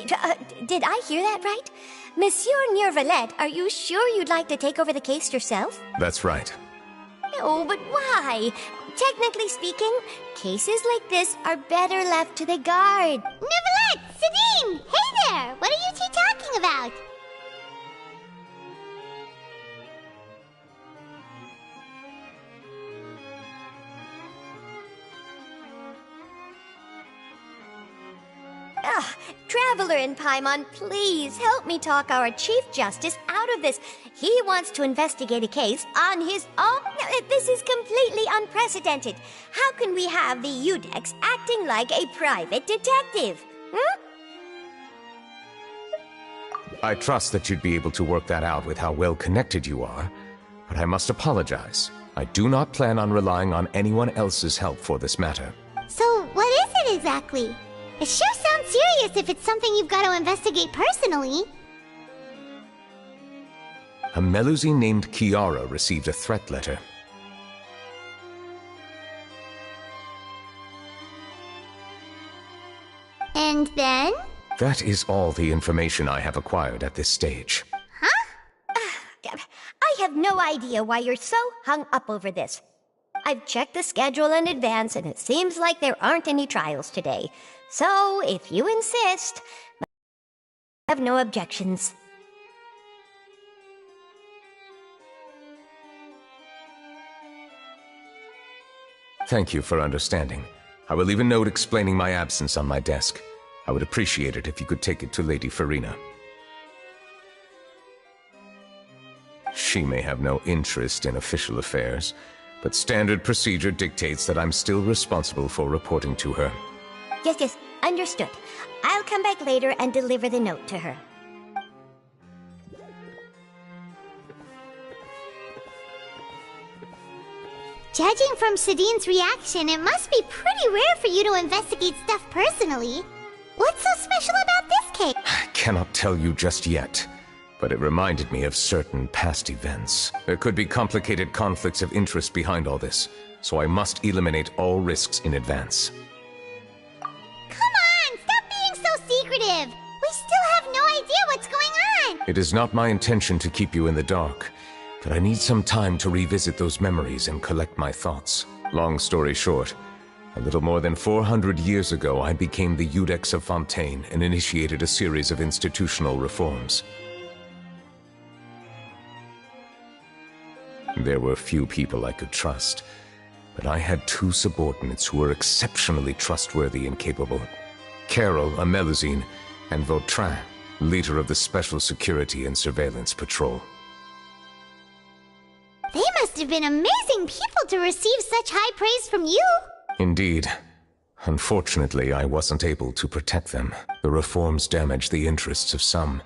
Did I hear that right? Monsieur Nervalet, are you sure you'd like to take over the case yourself? That's right. No, but why? Technically speaking, cases like this are better left to the guard. Nervalet! Sidine! Hey there! What are you two talking about? Traveler in Paimon, please help me talk our Chief Justice out of this. He wants to investigate a case on his own. This is completely unprecedented. How can we have the Udex acting like a private detective? I trust that you'd be able to work that out with how well connected you are, but I must apologize. I do not plan on relying on anyone else's help for this matter. So, what is it exactly? It sure sounds serious if it's something you've got to investigate personally. A Melusine named Kiara received a threat letter. And then? That is all the information I have acquired at this stage. Huh? I have no idea why you're so hung up over this. I've checked the schedule in advance, and it seems like there aren't any trials today. So, if you insist, I have no objections. Thank you for understanding. I will leave a note explaining my absence on my desk. I would appreciate it if you could take it to Lady Farina. She may have no interest in official affairs, but standard procedure dictates that I'm still responsible for reporting to her. Yes, understood. I'll come back later and deliver the note to her. Judging from Sidine's reaction, it must be pretty rare for you to investigate stuff personally. What's so special about this case? I cannot tell you just yet, but it reminded me of certain past events. There could be complicated conflicts of interest behind all this, so I must eliminate all risks in advance. Secretive. We still have no idea what's going on. It is not my intention to keep you in the dark, but I need some time to revisit those memories and collect my thoughts. Long story short, a little more than 400 years ago, I became the Udex of Fontaine and initiated a series of institutional reforms. There were few people I could trust, but I had two subordinates who were exceptionally trustworthy and capable. Carol, a Melusine, and Vautrin, leader of the Special Security and Surveillance Patrol. They must have been amazing people to receive such high praise from you. Indeed. Unfortunately, I wasn't able to protect them. The reforms damaged the interests of some,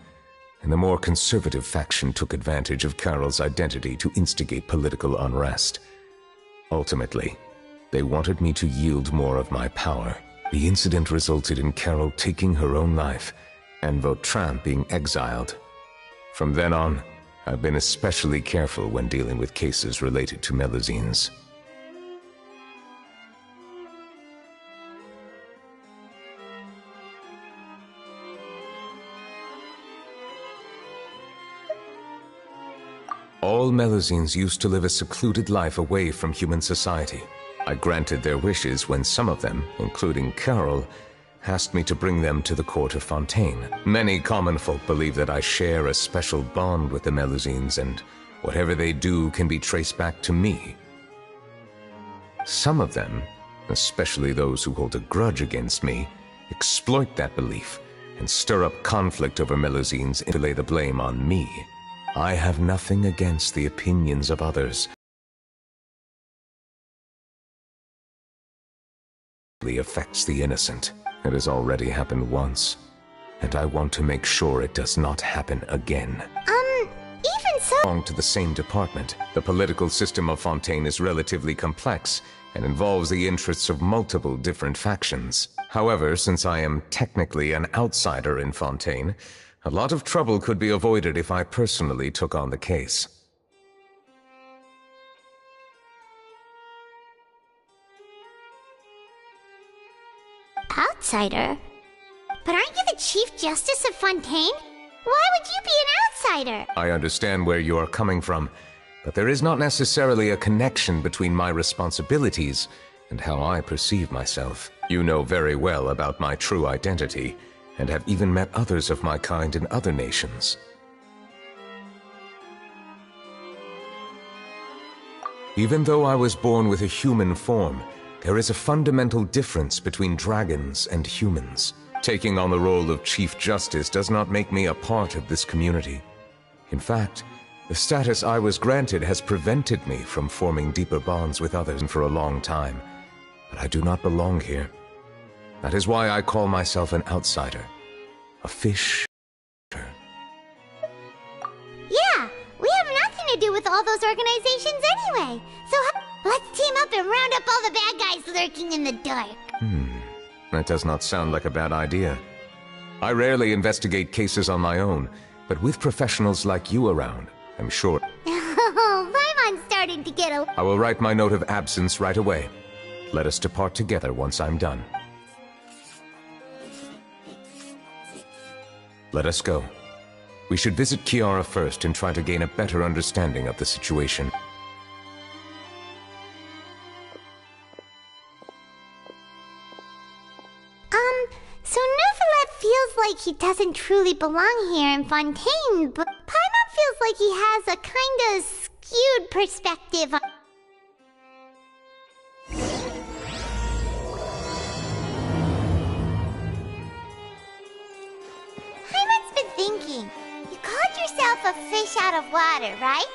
and the more conservative faction took advantage of Carol's identity to instigate political unrest. Ultimately, they wanted me to yield more of my power. The incident resulted in Carol taking her own life, and Vautrin being exiled. From then on, I've been especially careful when dealing with cases related to Melusines. All Melusines used to live a secluded life away from human society. I granted their wishes when some of them, including Carol, asked me to bring them to the court of Fontaine. Many common folk believe that I share a special bond with the Melusines, and whatever they do can be traced back to me. Some of them, especially those who hold a grudge against me, exploit that belief and stir up conflict over Melusines to lay the blame on me. I have nothing against the opinions of others. Affects the innocent. It has already happened once, and I want to make sure it does not happen again. Even so— belong to the same department. The political system of Fontaine is relatively complex and involves the interests of multiple different factions. However, since I am technically an outsider in Fontaine, a lot of trouble could be avoided if I personally took on the case. Outsider? but aren't you the Chief Justice of Fontaine? Why would you be an outsider? I understand where you are coming from, but there is not necessarily a connection between my responsibilities and how I perceive myself. You know very well about my true identity, and have even met others of my kind in other nations. Even though I was born with a human form, there is a fundamental difference between dragons and humans. Taking on the role of Chief Justice does not make me a part of this community. In fact, the status I was granted has prevented me from forming deeper bonds with others for a long time. But I do not belong here. That is why I call myself an outsider. A fish. Yeah, we have nothing to do with all those organizations anyway. So let's team up and round up all the bad guys lurking in the dark. That does not sound like a bad idea. I rarely investigate cases on my own, but with professionals like you around, I'm sure. Oh, Paimon's starting to get a... I will write my note of absence right away. Let us depart together once I'm done. Let us go. We should visit Kiara first and try to gain a better understanding of the situation. So Neuvillette feels like he doesn't truly belong here in Fontaine, but Paimon feels like he has a kinda skewed perspective on... Paimon's been thinking. You called yourself a fish out of water, right?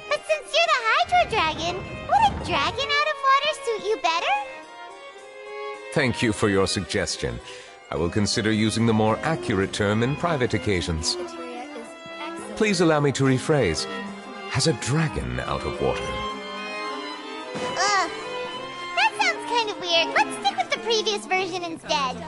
But since you're the Hydro Dragon, would a dragon out of water suit you better? Thank you for your suggestion. I will consider using the more accurate term in private occasions. Please allow me to rephrase. Has a dragon out of water? Ugh. That sounds kind of weird. Let's stick with the previous version instead.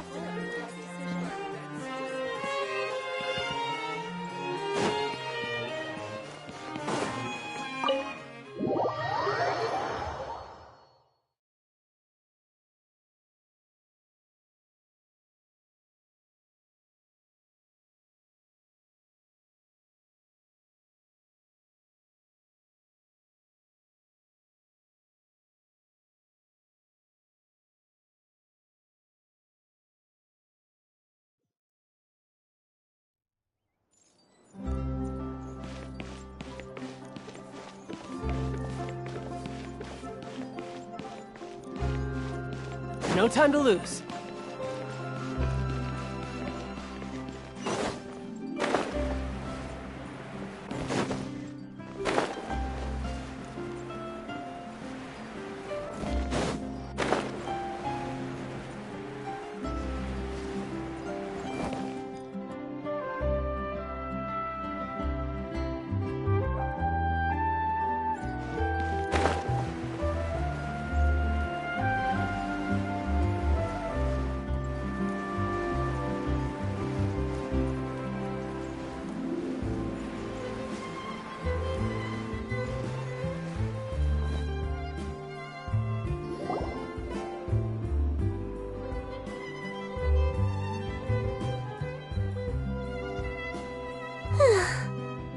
No time to lose.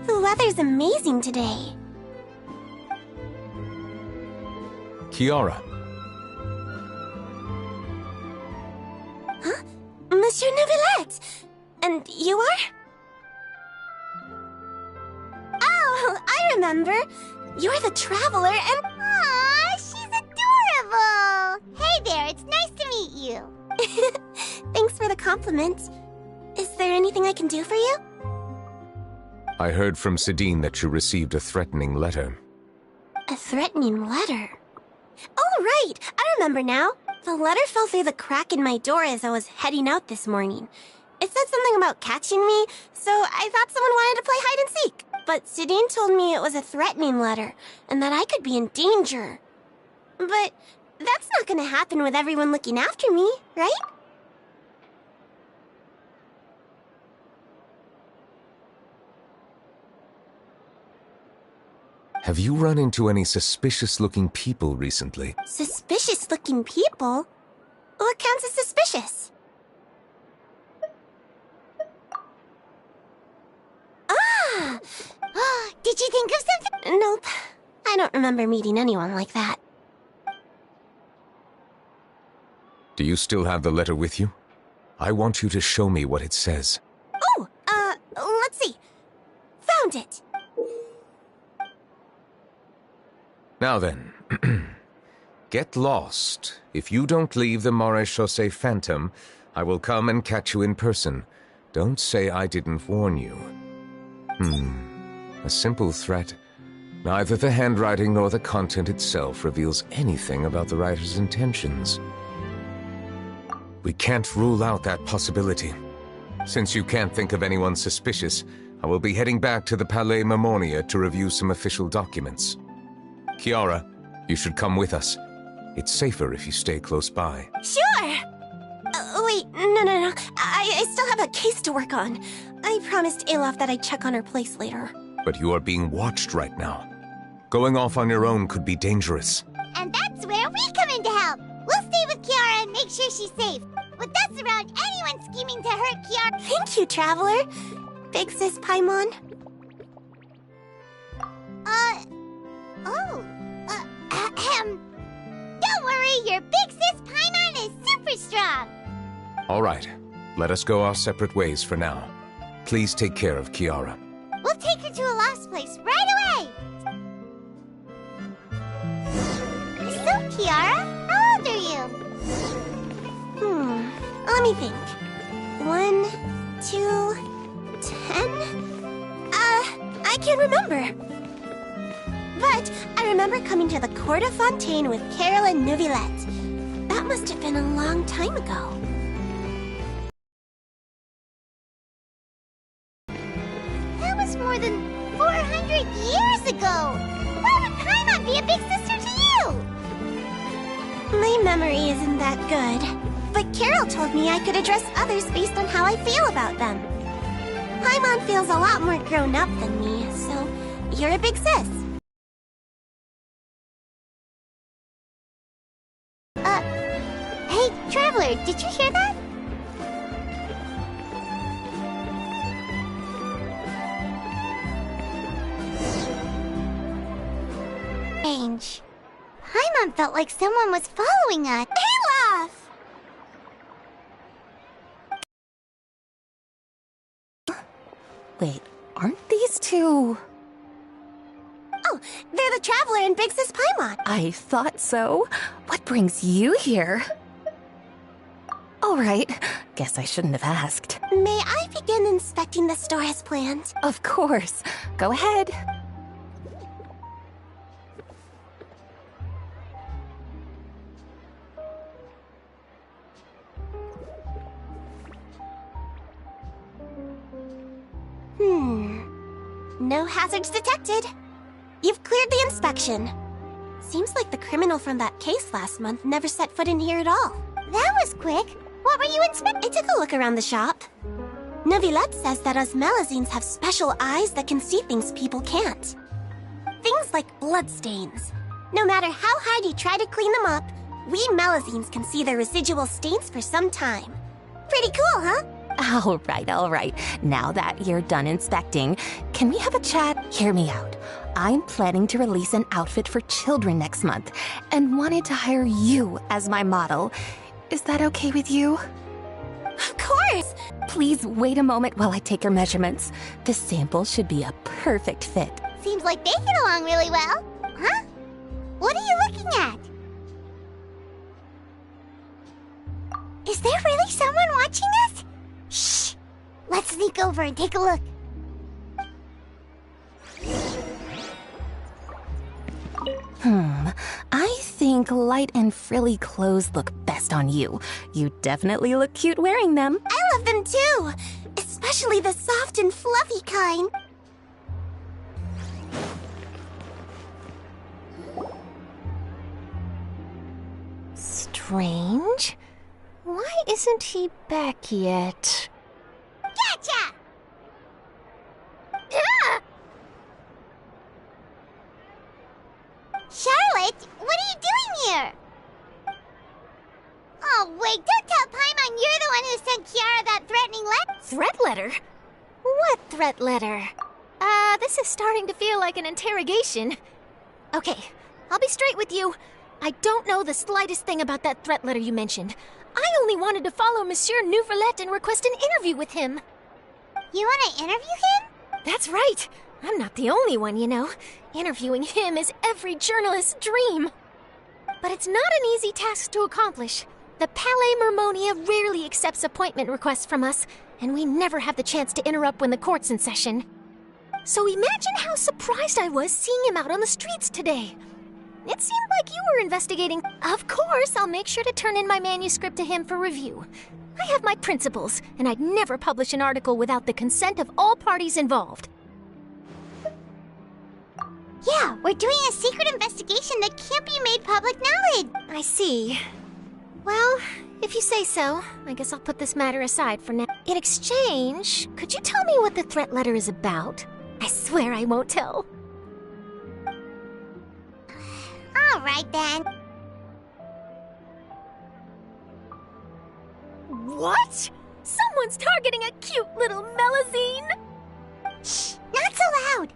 The weather's amazing today. Kiara. Huh? Monsieur Neuvillette! And you are? Oh, I remember. You're the Traveler and... Aw, she's adorable! Hey there, it's nice to meet you. Thanks for the compliment. Is there anything I can do for you? I heard from Sidine that you received a threatening letter. A threatening letter? Oh, right! I remember now. The letter fell through the crack in my door as I was heading out this morning. It said something about catching me, so I thought someone wanted to play hide and seek. But Sidine told me it was a threatening letter, and that I could be in danger. But that's not gonna happen with everyone looking after me, right? Have you run into any suspicious-looking people recently? Suspicious-looking people? What counts as suspicious? Did you think of something? Nope. I don't remember meeting anyone like that. Do you still have the letter with you? I want you to show me what it says. Oh, let's see. Found it. Now then, get lost. If you don't leave the Maréchaussée Phantom, I will come and catch you in person. Don't say I didn't warn you. A simple threat. Neither the handwriting nor the content itself reveals anything about the writer's intentions. We can't rule out that possibility. Since you can't think of anyone suspicious, I will be heading back to the Palais Mermonia to review some official documents. Kiara, you should come with us. It's safer if you stay close by. Sure! Wait, no. I still have a case to work on. I promised Alof that I'd check on her place later. But you are being watched right now. Going off on your own could be dangerous. And that's where we come in to help. We'll stay with Kiara and make sure she's safe. With us around, anyone scheming to hurt Kiara... Thank you, Traveler. Big Sis Paimon. Don't worry, your Big Sis Paimon is super strong. All right, let us go our separate ways for now. Please take care of Kiara. We'll take her to a lost place right away. So, Kiara, how old are you? Let me think. 1, 2, 10? I can't remember. But I remember coming to the Court of Fontaine with Carol and Neuvillette. That must have been a long time ago. That was more than 400 years ago. Why would Paimon be a big sister to you? My memory isn't that good. But Carol told me I could address others based on how I feel about them. Paimon feels a lot more grown up than me, so you're a big sis. Hey, Traveler, did you hear that? Strange. Paimon felt like someone was following us. Alof! Wait, aren't these two? Oh, they're the Traveler and Big Sis Paimon. I thought so. What brings you here? All right, guess I shouldn't have asked. May I begin inspecting the store as planned? Of course. Go ahead. No hazards detected. You've cleared the inspection. Seems like the criminal from that case last month never set foot in here at all. That was quick. What were you inspecting? I took a look around the shop. Neuvillette says that us Melazines have special eyes that can see things people can't. Things like bloodstains. No matter how hard you try to clean them up, we Melazines can see the residual stains for some time. Pretty cool, huh? All right. Now that you're done inspecting, can we have a chat? Hear me out. I'm planning to release an outfit for children next month and wanted to hire you as my model. Is that okay with you? Of course! Please wait a moment while I take your measurements. The sample should be a perfect fit. Seems like they get along really well. Huh? What are you looking at? Is there really someone watching us? Shh! Let's sneak over and take a look. I think light and frilly clothes look best on you. You definitely look cute wearing them. I love them too! Especially the soft and fluffy kind. Strange. Why isn't he back yet? Gotcha! Charlotte, what are you doing here? Oh, wait, don't tell Paimon you're the one who sent Kiara that threatening letter. Threat letter? What threat letter? This is starting to feel like an interrogation. Okay, I'll be straight with you. I don't know the slightest thing about that threat letter you mentioned. I only wanted to follow Monsieur Nouvelette and request an interview with him. You want to interview him? That's right. I'm not the only one, you know. Interviewing him is every journalist's dream. But it's not an easy task to accomplish. The Palais Mermonia rarely accepts appointment requests from us, and we never have the chance to interrupt when the court's in session. So imagine how surprised I was seeing him out on the streets today. It seemed like you were investigating. Of course, I'll make sure to turn in my manuscript to him for review. I have my principles, and I'd never publish an article without the consent of all parties involved. Yeah, we're doing a secret investigation that can't be made public knowledge. I see. Well, if you say so, I guess I'll put this matter aside for now. In exchange, could you tell me what the threat letter is about? I swear I won't tell. All right, then. What? Someone's targeting a cute little Melazine? Shh, not so loud.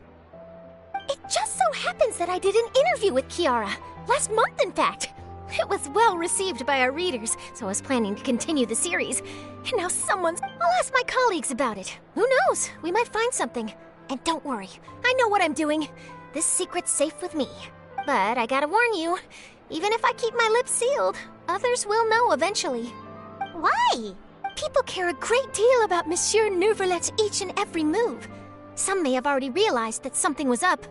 It just so happens that I did an interview with Kiara. Last month, in fact. It was well received by our readers, so I was planning to continue the series. And now someone's... I'll ask my colleagues about it. Who knows? We might find something. And don't worry, I know what I'm doing. This secret's safe with me. But I gotta warn you, even if I keep my lips sealed, others will know eventually. Why? People care a great deal about Monsieur Nouvelette's each and every move. Some may have already realized that something was up.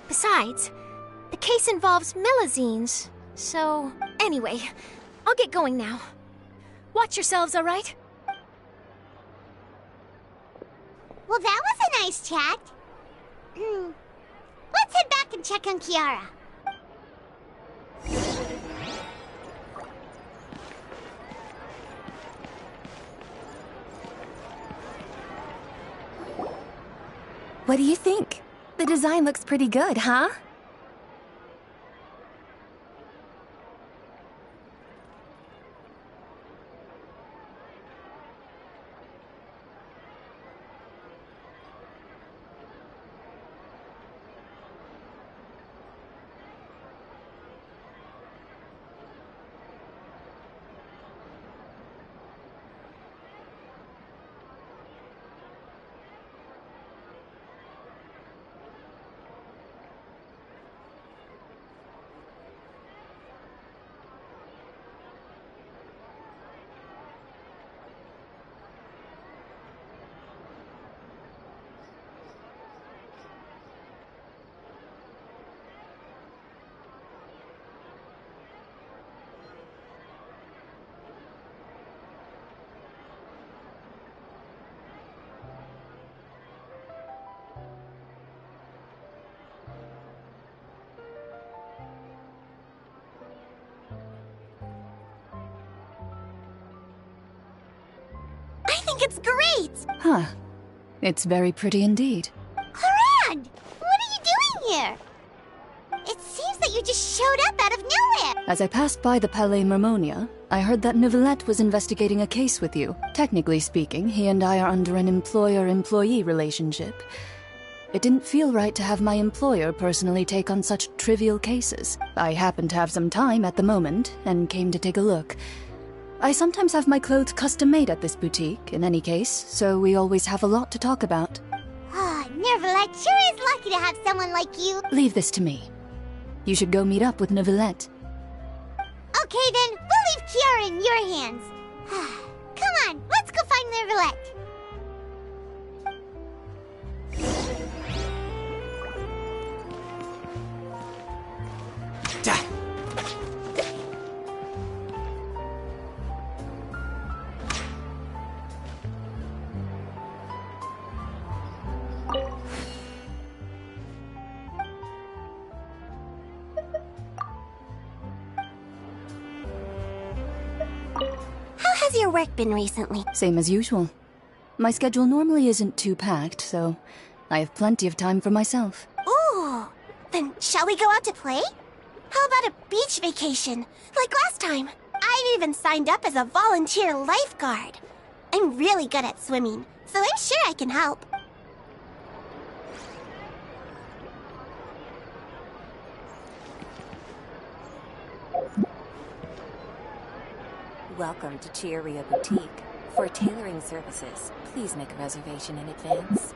Besides, the case involves Melazines, so... Anyway, I'll get going now. Watch yourselves, all right? Well, that was a nice chat. Let's head back and check on Kiara. What do you think? The design looks pretty good, huh? I think it's great! Huh. It's very pretty indeed. Clorinde! What are you doing here? It seems that you just showed up out of nowhere! As I passed by the Palais Mermonia, I heard that Nouvelette was investigating a case with you. Technically speaking, he and I are under an employer-employee relationship. It didn't feel right to have my employer personally take on such trivial cases. I happened to have some time at the moment, and came to take a look. I sometimes have my clothes custom-made at this boutique, in any case, so we always have a lot to talk about. Ah, Nouvelette sure is lucky to have someone like you. Leave this to me. You should go meet up with Nouvelette. Okay then, we'll leave Kiara in your hands. Come on, let's go find Nouvelette. How has your work been recently? Same as usual. My schedule normally isn't too packed, so I have plenty of time for myself. Ooh, then shall we go out to play? How about a beach vacation, like last time? I've even signed up as a volunteer lifeguard. I'm really good at swimming, so I'm sure I can help. Welcome to Chiaria Boutique. For tailoring services, please make a reservation in advance.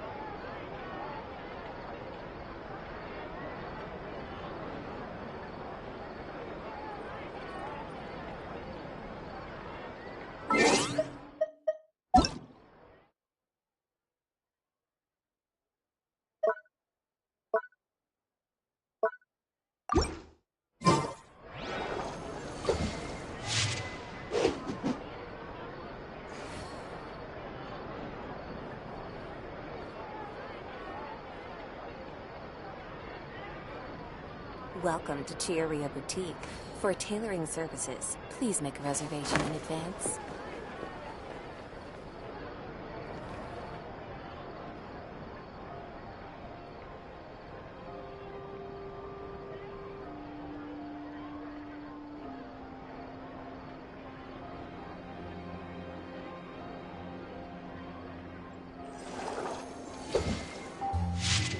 Welcome to Chiaria Boutique. For tailoring services, please make a reservation in advance.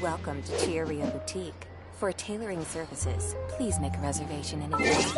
Welcome to Chiaria Boutique. For tailoring services, please make a reservation in advance.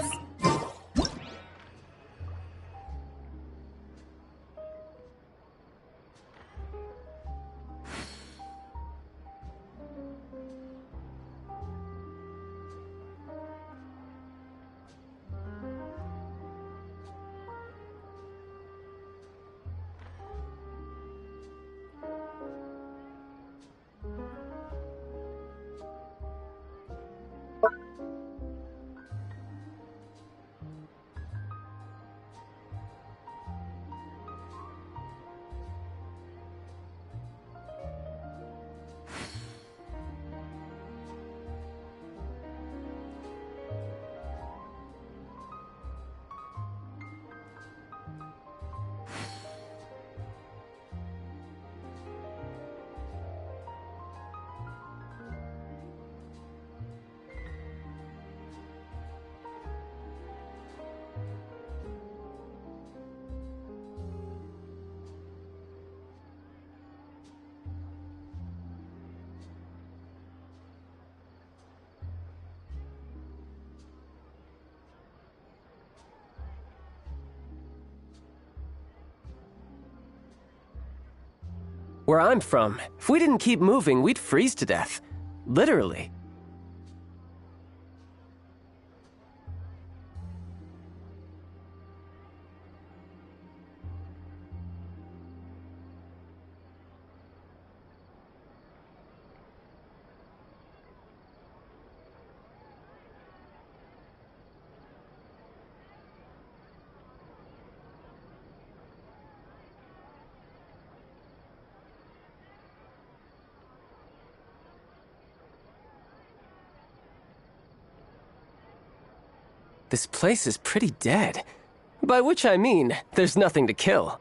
Where I'm from, if we didn't keep moving, we'd freeze to death. Literally. This place is pretty dead. By which I mean, there's nothing to kill.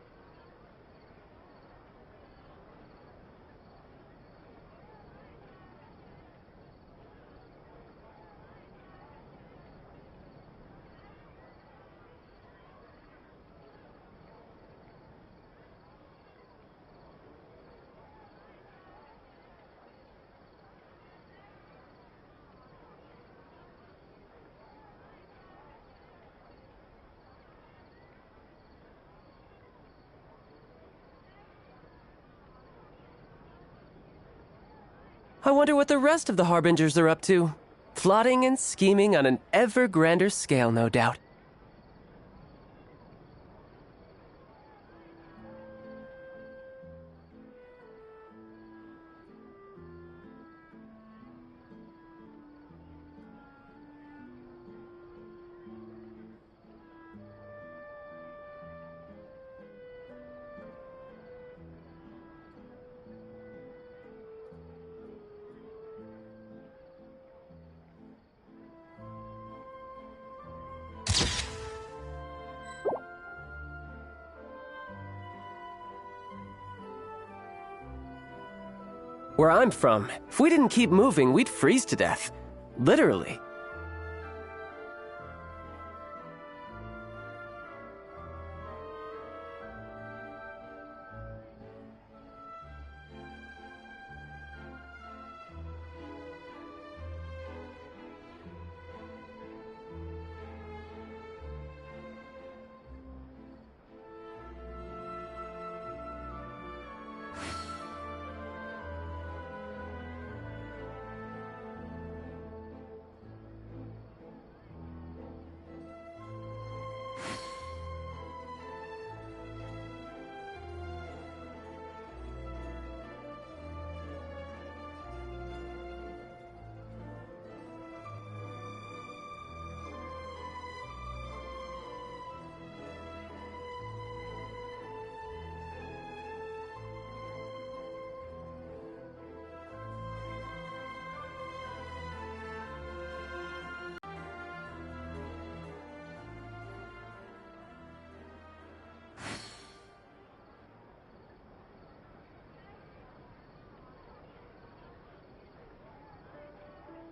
I wonder what the rest of the Harbingers are up to. Plotting and scheming on an ever grander scale, no doubt. Where I'm from, if we didn't keep moving, we'd freeze to death. Literally.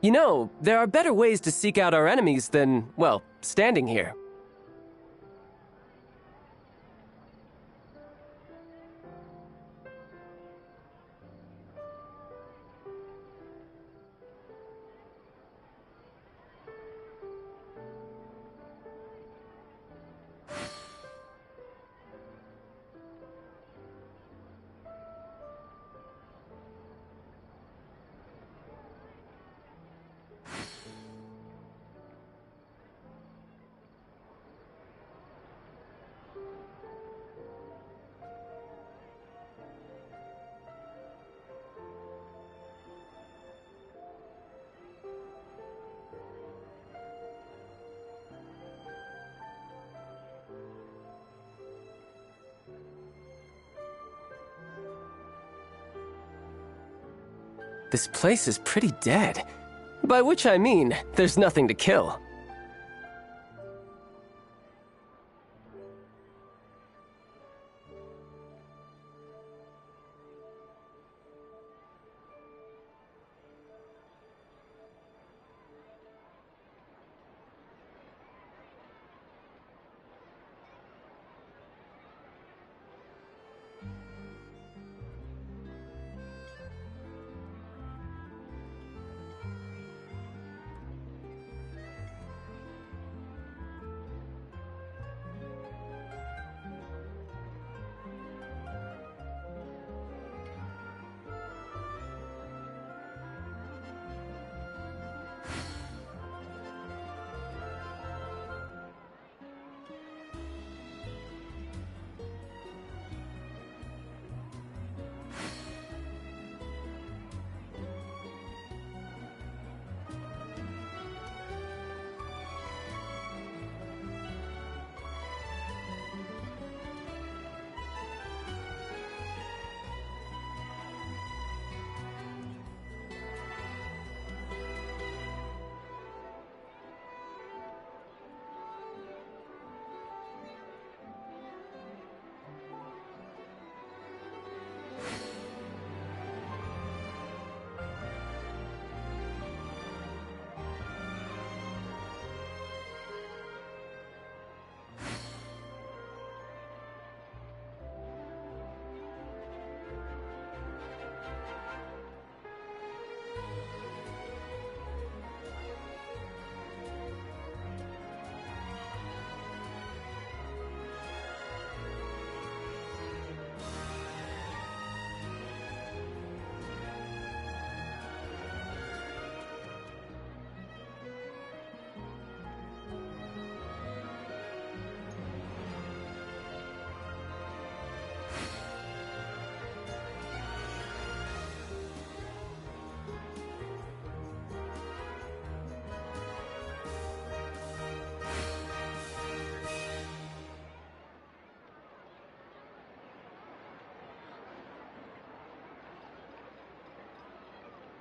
You know, there are better ways to seek out our enemies than, well, standing here. This place is pretty dead. By which I mean, there's nothing to kill.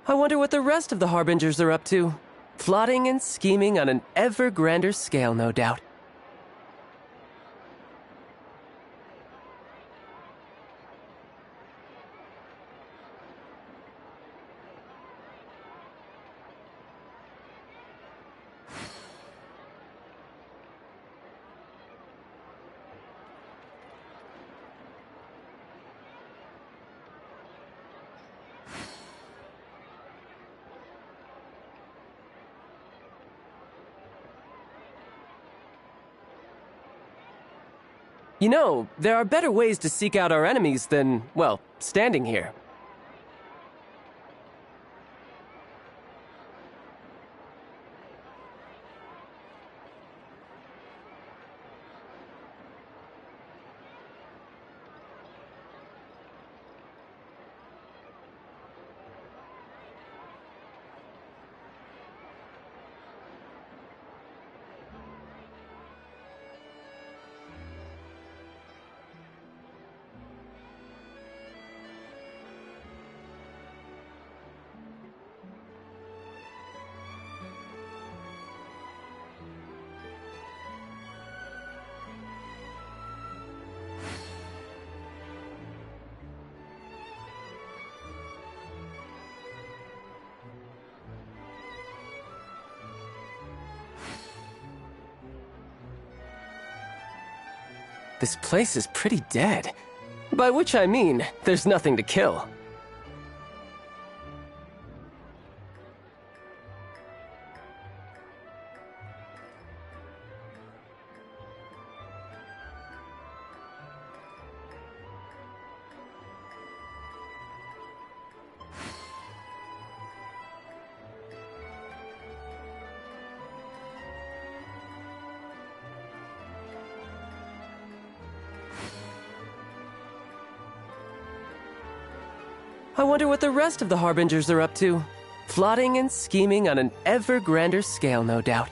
I wonder what the rest of the Harbingers are up to. Plotting and scheming on an ever grander scale, no doubt. You know, there are better ways to seek out our enemies than, well, standing here. This place is pretty dead. By which I mean, there's nothing to kill. I wonder what the rest of the Harbingers are up to. Plotting and scheming on an ever grander scale, no doubt.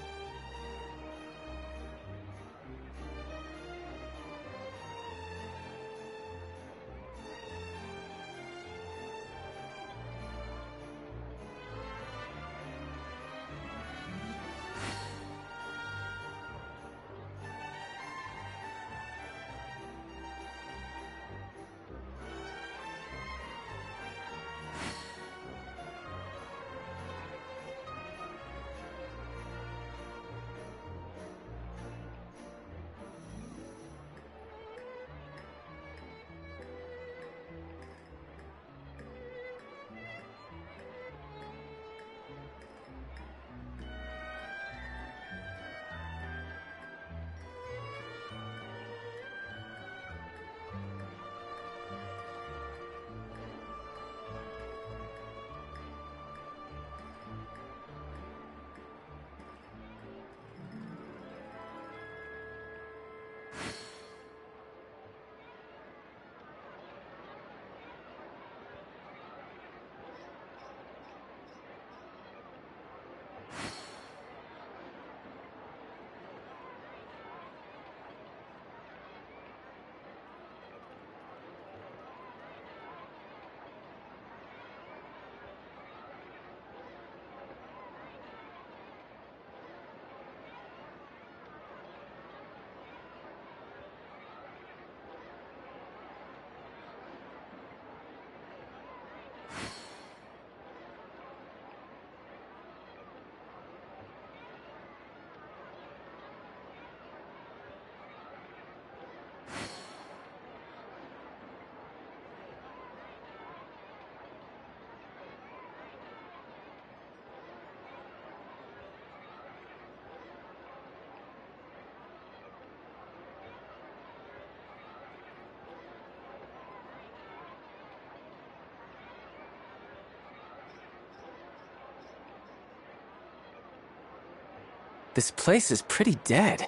This place is pretty dead.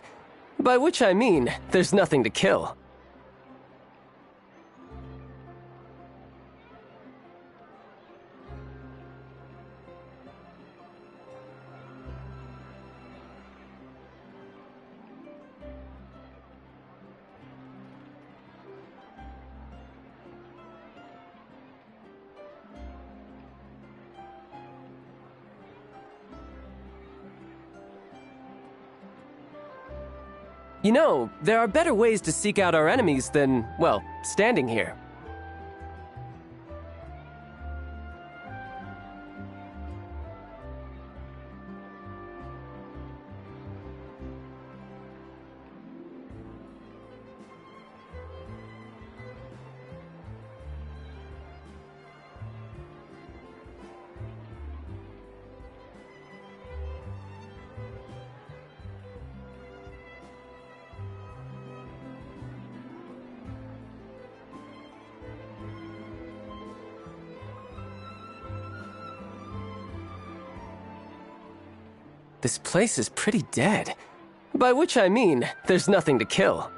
By which I mean, there's nothing to kill. You know, there are better ways to seek out our enemies than, well, standing here. This place is pretty dead. By which I mean, there's nothing to kill.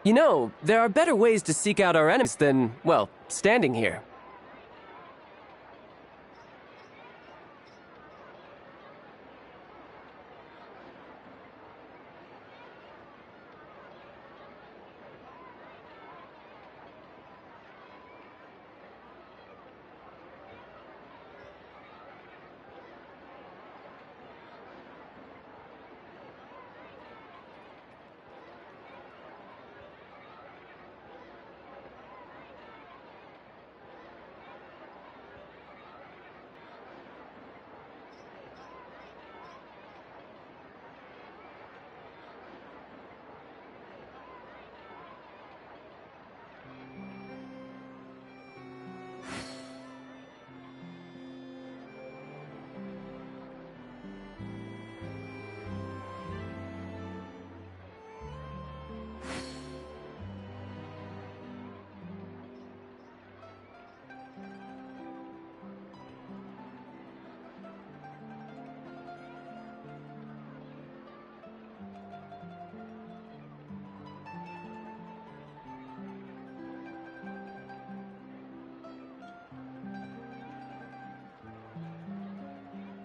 You know, there are better ways to seek out our enemies than, well, standing here.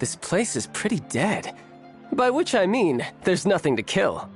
This place is pretty dead. By which I mean, there's nothing to kill.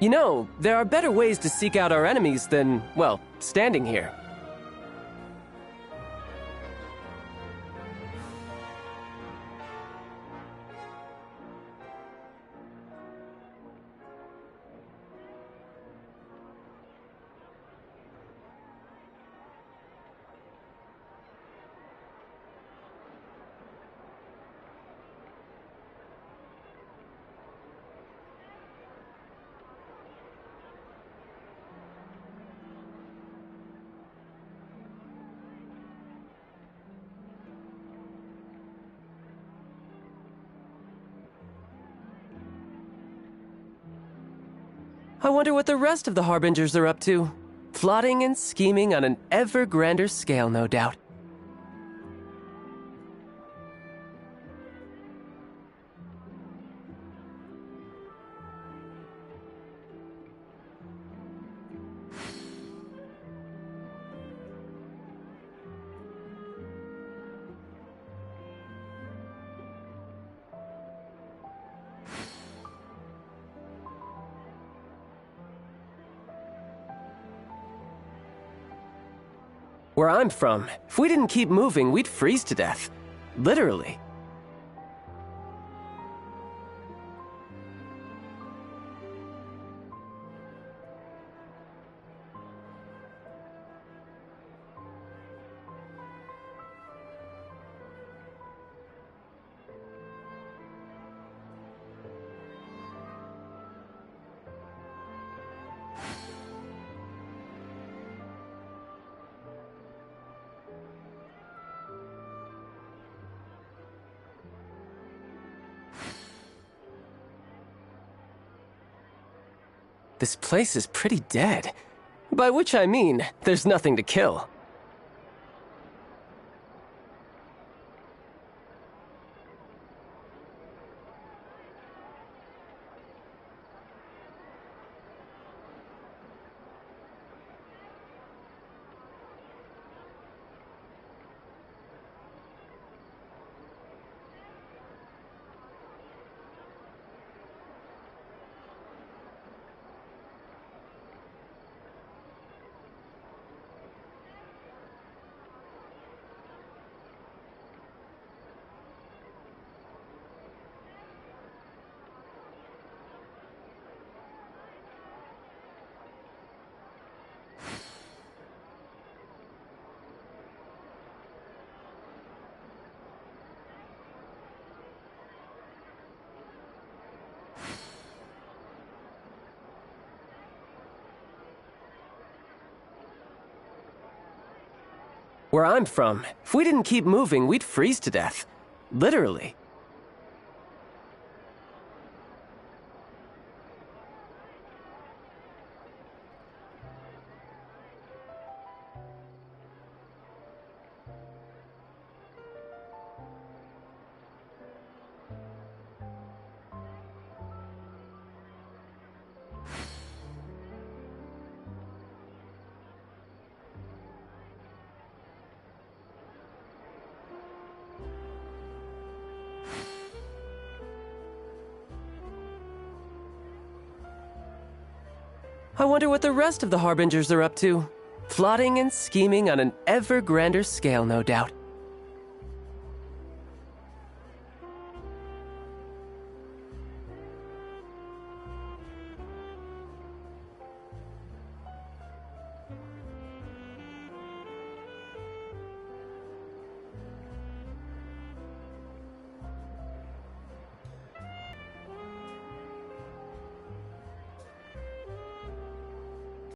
You know, there are better ways to seek out our enemies than, well, standing here. I wonder what the rest of the Harbingers are up to. Plotting and scheming on an ever grander scale, no doubt. Where I'm from, if we didn't keep moving, we'd freeze to death. Literally. This place is pretty dead. By which I mean, there's nothing to kill. Where I'm from, if we didn't keep moving, we'd freeze to death. Literally. I wonder what the rest of the Harbingers are up to. Plotting and scheming on an ever grander scale, no doubt.